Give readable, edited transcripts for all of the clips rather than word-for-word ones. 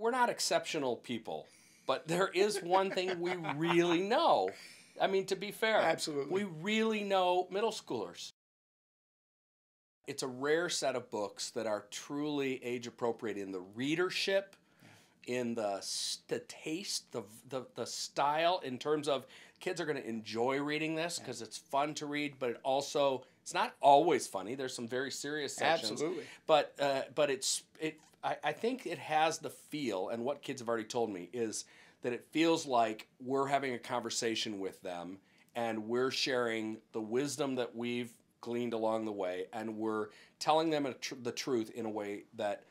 we're not exceptional people, but there is one thing we really know. I mean, to be fair, Absolutely. we really know middle schoolers. It's a rare set of books that are truly age appropriate in the readership, in the taste, the style, in terms of kids are going to enjoy reading this because it's fun to read, but it's not always funny. There's some very serious sections. Absolutely. But I think it has the feel, and what kids have already told me is that it feels like we're having a conversation with them and we're sharing the wisdom that we've gleaned along the way, and we're telling them the truth in a way that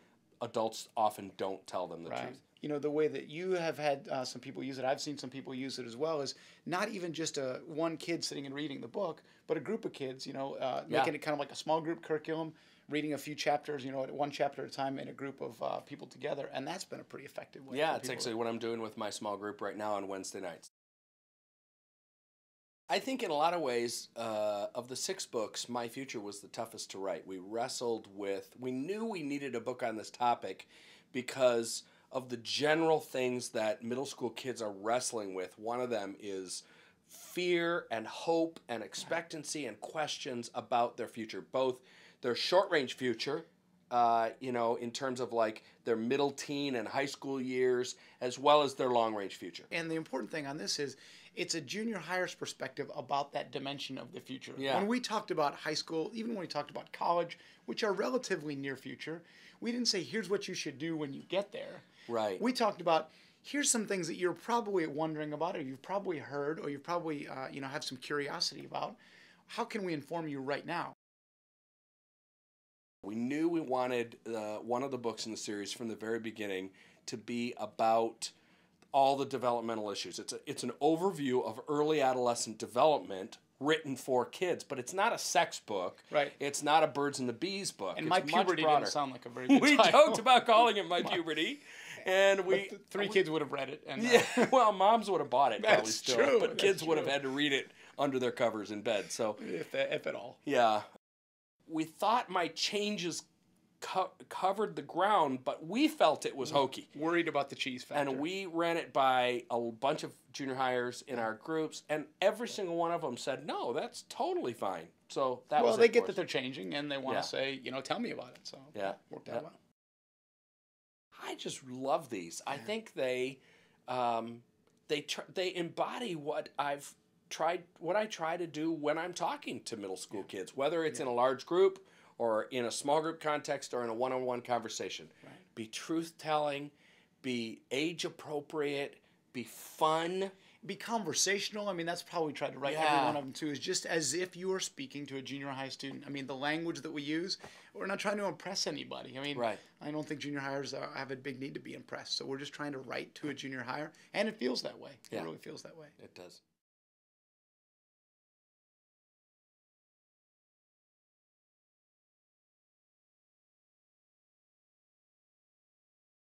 adults often don't tell them the truth. You know, the way that you have had some people use it, I've seen some people use it as well, is not even just one kid sitting and reading the book, but a group of kids, making it kind of like a small group curriculum, reading a few chapters, one chapter at a time in a group of people together, and that's been a pretty effective way. Yeah, it's actually what I'm doing with my small group right now on Wednesday nights. I think in a lot of ways, of the 6 books, My Future was the toughest to write. We knew we needed a book on this topic because of the general things that middle school kids are wrestling with. One of them is fear and hope and expectancy and questions about their future, both their short-range future, in terms of like their middle teen and high school years, as well as their long-range future. And the important thing on this is it's a junior hires perspective about that dimension of the future. Yeah. When we talked about high school, even when we talked about college, which are relatively near future, we didn't say, here's what you should do when you get there. Right. We talked about, here's some things that you're probably wondering about, or you've probably heard, or you've probably, have some curiosity about. How can we inform you right now? We knew we wanted one of the books in the series from the very beginning to be about all the developmental issues. It's an overview of early adolescent development written for kids, but it's not a sex book. Right. It's not a birds and the bees book. And it's My Puberty didn't sound like a very good We title. joked about calling it My Puberty. And three kids would have read it. And, well, moms would have bought it probably That's still, true. but kids would have had to read it under their covers in bed. So if at all. Yeah. We thought my changes covered the ground, but we felt it was hokey. Worried about the cheese factor. And we ran it by a bunch of junior hires in our groups, and every single one of them said, no, that's totally fine. So that was Well, they get that they're changing, and they want to say, tell me about it. So yeah, worked out well. I just love these. I think they embody what I try to do when I'm talking to middle school kids, whether it's in a large group or in a small group context or in a one-on-one conversation. Right. Be truth-telling, be age-appropriate, be fun. Be conversational. I mean, that's how we tried to write every one of them, too, is just as if you were speaking to a junior high student. I mean, the language that we use, we're not trying to impress anybody. I mean, I don't think junior hires have a big need to be impressed. So we're just trying to write to a junior hire, and it feels that way. It really feels that way. It does.